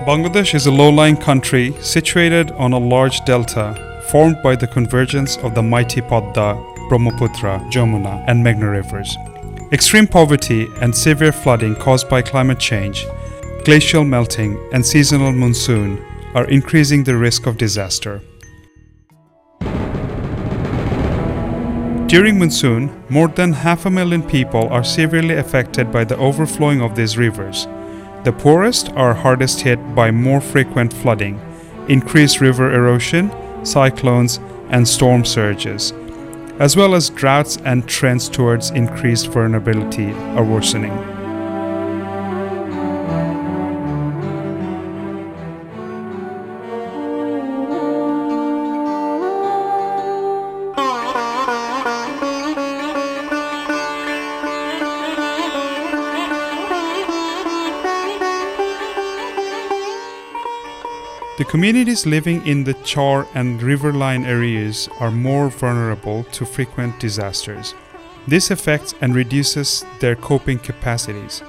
Bangladesh is a low-lying country situated on a large delta formed by the convergence of the mighty Padda, Brahmaputra, Jamuna, and Meghna rivers. Extreme poverty and severe flooding caused by climate change, glacial melting, and seasonal monsoon are increasing the risk of disaster. During monsoon, more than 500,000 people are severely affected by the overflowing of these rivers. The poorest are hardest hit by more frequent flooding, increased river erosion, cyclones, and storm surges, as well as droughts and trends towards increased vulnerability are worsening. The communities living in the Char and riverline areas are more vulnerable to frequent disasters. This affects and reduces their coping capacities.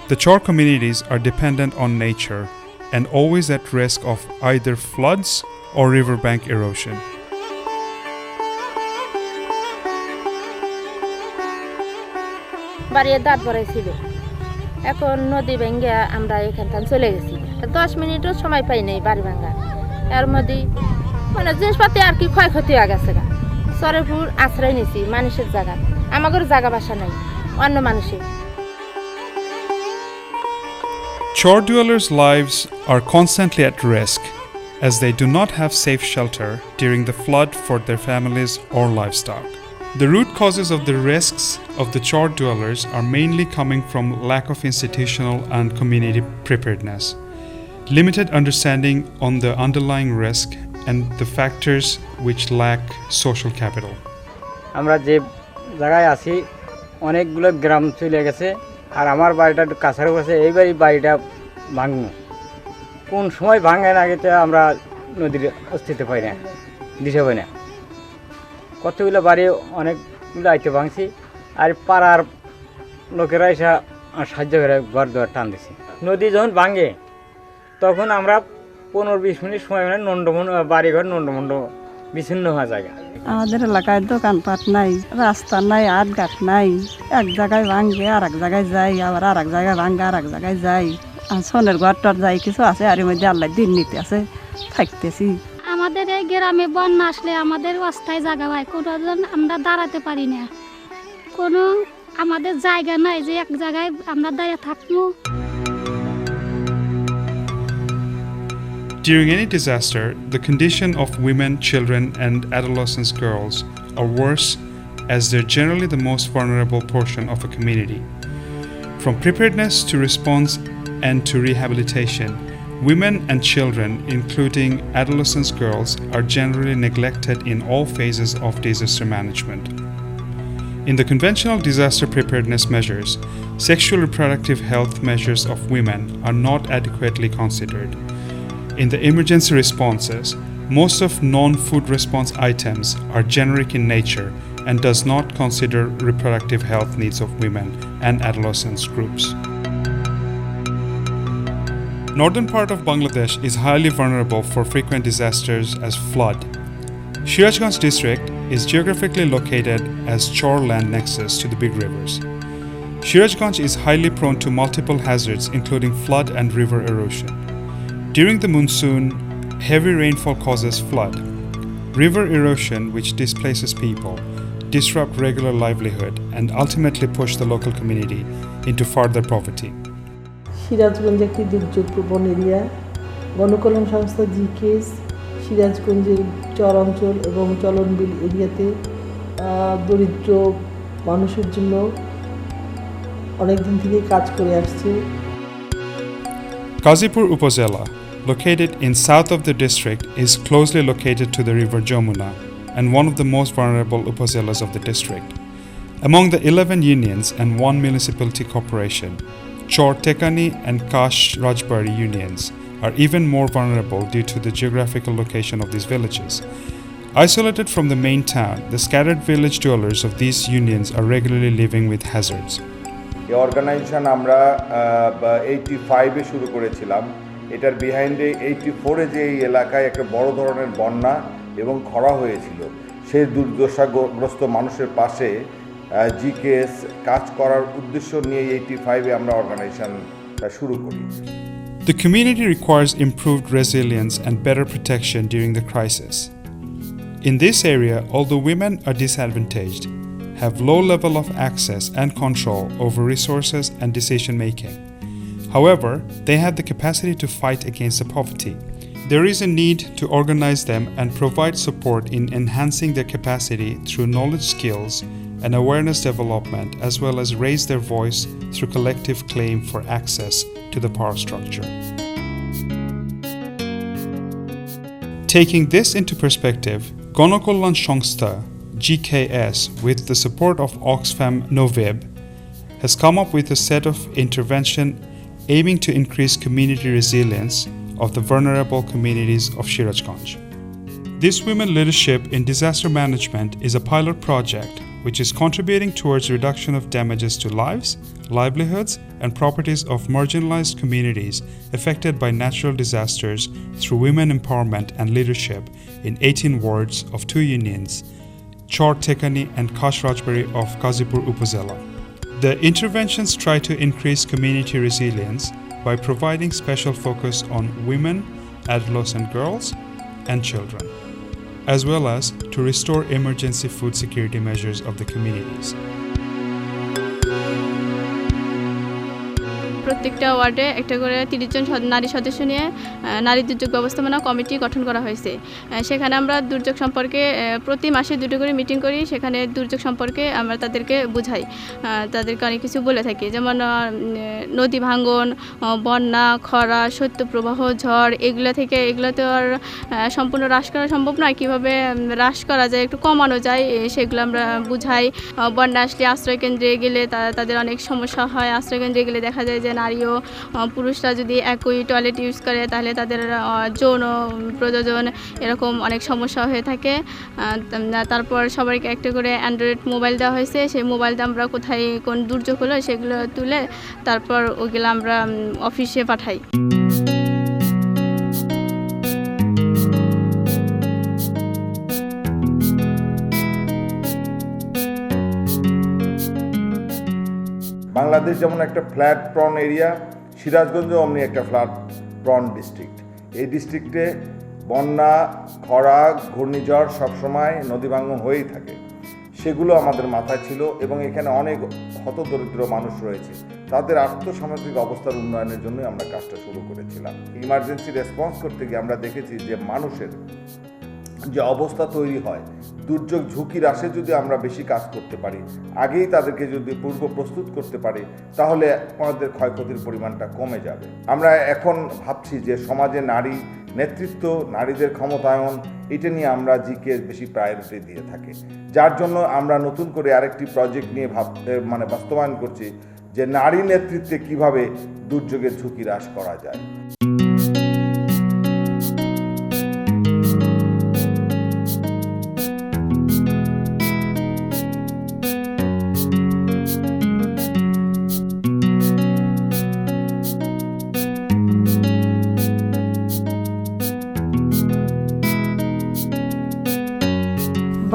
The Char communities are dependent on nature and always at risk of either floods or riverbank erosion. এখন নদী ভেঙে আমরা এখান থেকে চলে গেছি 10 মিনিটও সময় পাই নাই বাড়ি ভাঙা এর মধ্যে মানে জিনিসপত্র আর কি ক্ষয়ক্ষতি হয়ে গেছে সরেপুর আশ্রয় নিছি মানুষের জায়গা আমাদের জায়গা বাসা নাই অন্য মানুষের Char dwellers' lives are constantly at risk as they do not have safe shelter during the flood for their families or livestock. The root causes of the risks of the Char dwellers are mainly coming from lack of institutional and community preparedness, limited understanding on the underlying risk, and the factors which lack social capital. আমরা যে জায়গায় আছি অনেকগুলো গ্রাম চলে গেছে আর আমার বাড়িটা একটু কাছার কাছে এইবারই বাড়িটা ভাঙবো কোন সময় ভাঙে না গেছে আমরা নদীর অস্তিত্ব পাই না দিশা পাই না কতগুলো বাড়ি অনেকগুলো আইতে ভাঙছি আর পাড়ার লোকেরা এসে সাহায্য করে ঘর দুয়ার টান দিছি নদী যখন ভাঙে তখন আমরা 15-20 মিনিট সময় মানে বাড়িঘর নন্ডমন্ড বিচ্ছিন্ন হওয়া জায়গা আমাদের এলাকায় দোকানপাট নাই রাস্তা নাই আটঘাট নাই এক জায়গায় ভাঙে আর এক জায়গায় যাই আবার আর এক জায়গায় ভাঙে আর এক জায়গায় যাই সোনের ঘরটার যাই কিছু আছে আর এর মধ্যে আল্লাহ দিন নিতে আছে থাকতেছি আমাদের এই গ্রামে বন্যা আসলে আমাদের অস্থায়ী জায়গা হয় কোনোজন আমরা দাঁড়াতে পারি না কোনো আমাদের জায়গা নাই যে এক জায়গায় আমরা দাঁড়িয়ে থাকবো During any disaster, the condition of women, children, and adolescent girls are worse as they're generally the most vulnerable portion of a community. From preparedness to response and to rehabilitation, women and children, including adolescent girls, are generally neglected in all phases of disaster management. In the conventional disaster preparedness measures, sexual reproductive health measures of women are not adequately considered. In the emergency responses, most of non-food response items are generic in nature and does not consider reproductive health needs of women and adolescent groups. Northern part of Bangladesh is highly vulnerable for frequent disasters as flood. Shirazganj district is geographically located as Char land nexus to the big rivers. Shirazganj is highly prone to multiple hazards including flood and river erosion. During the monsoon, heavy rainfall causes flood. River erosion, which displaces people, disrupt regular livelihood and ultimately push the local community into further poverty. Sirajganj একটি দুর্যোগপ্রবণ area গণকল্যাণ সংস্থা জিকেস সিরাজগঞ্জের চর অঞ্চল এবং চলনবিল এরিয়াতে দরিদ্র মানুষের জন্য অনেক দিন থেকে কাজ করে আসছে Qazipur Upazila, located in south of the district, is closely located to the river Jamuna and one of the most vulnerable upazilas of the district. Among the 11 unions and one municipality corporation, Chor Tekani and Kash Rajbari unions are even more vulnerable due to the geographical location of these villages. Isolated from the main town, the scattered village dwellers of these unions are regularly living with hazards. এই organisation আমরা 85-এ শুরু করেছিলাম এটার বিহাইন্ডে 84-এ যে এই এলাকায় একটা বড় ধরনের বন্যা এবং খরা হয়েছিল, সেই দুর্দশাগ্রস্ত মানুষের পাশে জিকেএস কাজ করার উদ্দেশ্য নিয়ে 85-এ আমরা অর্গানাইজেশনটা শুরু করি। The community requires improved resilience and better protection during the crisis. In this area, although women are disadvantaged, have low level of access and control over resources and decision making. However, they have the capacity to fight against the poverty. There is a need to organize them and provide support in enhancing their capacity through knowledge skills and awareness development, as well as raise their voice through collective claim for access to the power structure. Taking this into perspective, Gonokollan Shongsta, GKS, with the support of Oxfam Novib, has come up with a set of intervention aiming to increase community resilience of the vulnerable communities of Shirajganj. This women leadership in disaster management is a pilot project which is contributing towards reduction of damages to lives, livelihoods, and properties of marginalized communities affected by natural disasters through women empowerment and leadership in 18 wards of 2 unions, Char Tekani and Kash Rajbari of Kazipur Upazila. The interventions try to increase community resilience by providing special focus on women, adolescent girls, and children, as well as to restore emergency food security measures of the communities. প্রত্যেকটা ওয়ার্ডে একটা করে 30 জন নারী সদস্য নিয়ে নারী দুর্যোগ ব্যবস্থাপনা কমিটি গঠন করা হয়েছে। সেখানে আমরা দুর্যোগ সম্পর্কে প্রতি মাসে 2টো করে মিটিং করি। সেখানে দুর্যোগ সম্পর্কে আমরা তাদেরকে বোঝাই, তাদেরকে অনেক কিছু বলে থাকি, যেমন নদী ভাঙন, বন্যা, খরা, শৈত্যপ্রবাহ, ঝড়, এগুলো তো আর সম্পূর্ণ হ্রাস করা সম্ভব নয়। কীভাবে হ্রাস করা যায়, একটু কমানো যায়, সেগুলো আমরা বুঝাই। বন্যা আসলে আশ্রয়কেন্দ্রে গেলে তাদের অনেক সমস্যা হয়। আশ্রয়কেন্দ্রে গেলে দেখা যায় যে নারী ও পুরুষরা যদি একই টয়লেট ইউজ করে তাহলে তাদের যৌন প্রযোজন এরকম অনেক সমস্যা হয়ে থাকে। তারপর সবাইকে একটা করে অ্যান্ড্রয়েড মোবাইল দেওয়া হয়েছে। সেই মোবাইলটা আমরা কোথায় কোন দুর্যোগ হলো সেগুলো তুলে তারপর ওগুলো আমরা অফিসে পাঠাই। বাংলাদেশ যেমন একটা ফ্ল্যাট প্রন এরিয়া, সিরাজগঞ্জও অমনি একটা ফ্ল্যাট প্রন ডিস্ট্রিক্ট। এই ডিস্ট্রিক্টে বন্যা, খরা, ঘূর্ণিঝড় সবসময় নদী ভাঙন হয়েই থাকে। সেগুলো আমাদের মাথায় ছিল এবং এখানে অনেক হতদরিদ্র মানুষ রয়েছে। তাদের আর্থসামাজিক অবস্থার উন্নয়নের জন্যই আমরা কাজটা শুরু করেছিলাম। ইমার্জেন্সি রেসপন্স করতে গিয়ে আমরা দেখেছি যে মানুষের যে অবস্থা তৈরি হয়, দুর্যোগ ঝুঁকির আসে যদি আমরা বেশি কাজ করতে পারি, আগেই তাদেরকে যদি পূর্ব প্রস্তুত করতে পারি, তাহলে আমাদের ক্ষয়ক্ষতির পরিমাণটা কমে যাবে। আমরা এখন ভাবছি যে সমাজে নারী নেতৃত্ব, নারীদের ক্ষমতায়ন, এটা নিয়ে আমরা জিকে বেশি প্রায়োরিটি দিয়ে থাকি। যার জন্য আমরা নতুন করে আরেকটি প্রজেক্ট নিয়ে বাস্তবায়ন করছি যে নারী নেতৃত্বে কিভাবে দুর্যোগের ঝুঁকি হ্রাস করা যায়।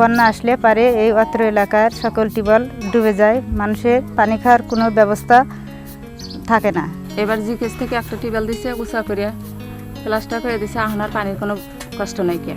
বন্যা আসলে পারে এই অত্র এলাকার সকল টিউবওয়েল ডুবে যায়, মানুষের পানি খাওয়ার কোনো ব্যবস্থা থাকে না। এবার জিকেস থেকে একটা টিউবওয়েল দিছে, উঁচা করে প্লাস্টার করে দিছে, আহনার পানির কোনো কষ্ট নাই কি।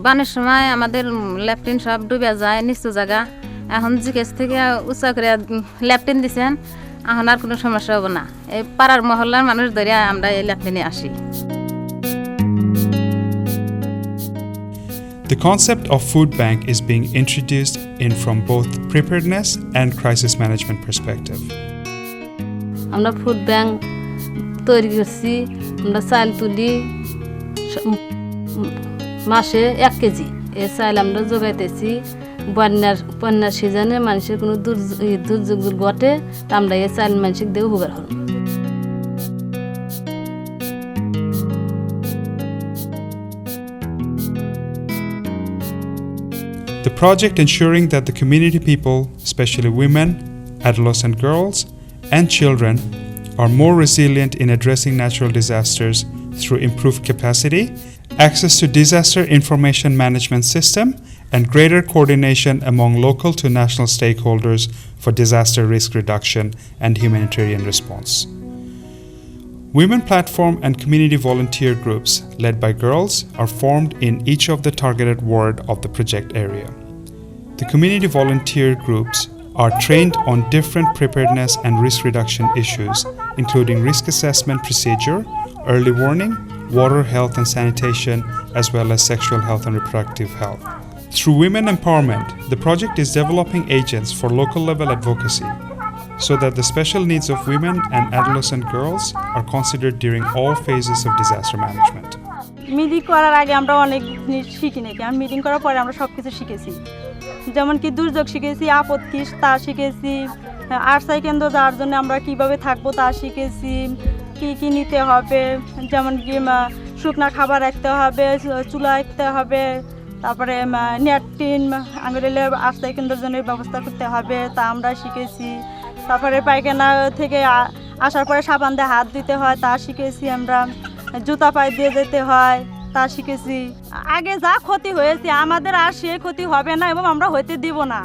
বানের সময় আমাদের ল্যাপটিন সব ডুবে যায় নিচু জায়গা এখন জিকেস থেকে উঁচা করে ল্যাপটিন দিছেন এখন আর কোনো সমস্যা হবে না এই পাড়ার মহল্লার মানুষ ধরে আমরা এই ল্যাপটিনে আসি The concept of food bank is being introduced in from both preparedness and crisis management perspective. আমরা ফুড ব্যাংক তৈরি করছি আমরা চাল তুলি মাসে 1 কেজি এই চাল আমরা যোগাইতেছি বন্যার সিজনে মানুষের কোনো দুর্যোগ ঘটে আমরা এই চাল মানুষকে দিয়ে উপকার হল The project ensuring that the community people, especially women, adolescent girls, and children, are more resilient in addressing natural disasters through improved capacity, access to disaster information management system, and greater coordination among local to national stakeholders for disaster risk reduction and humanitarian response. Women platform and community volunteer groups led by girls are formed in each of the targeted ward of the project area. The community volunteer groups are trained on different preparedness and risk reduction issues, including risk assessment procedure, early warning, water health and sanitation, as well as sexual health and reproductive health. Through women empowerment, the project is developing agents for local level advocacy so that the special needs of women and adolescent girls are considered during all phases of disaster management. Meeting করার আগে আমরা অনেক জিনিস শিখি নাকি আর meeting করার পরে আমরা সব কিছু শিখেছি যেমন কি দুর্যোগ শিখেছি আপত্তি তা শিখেছি আশ্রয় কেন্দ্র যাওয়ার জন্য আমরা কিভাবে থাকবো তা শিখেছি কি নিতে হবে যেমন কি শুকনা খাবার রাখতে হবে চুলা রাখতে হবে তারপরে নেটটিন আঙুলে আশ্রয় কেন্দ্রের জন্য ব্যবস্থা করতে হবে তা আমরা শিখেছি তারপরে পায়খানা থেকে আসার পরে সাবান দিয়ে হাত দিতে হয় তা শিখেছি আমরা জুতা পায়ে দিয়ে যেতে হয় তা শিখেছি আগে যা ক্ষতি হয়েছে আমাদের আর সে ক্ষতি হবে না এবং আমরা হইতে দিব না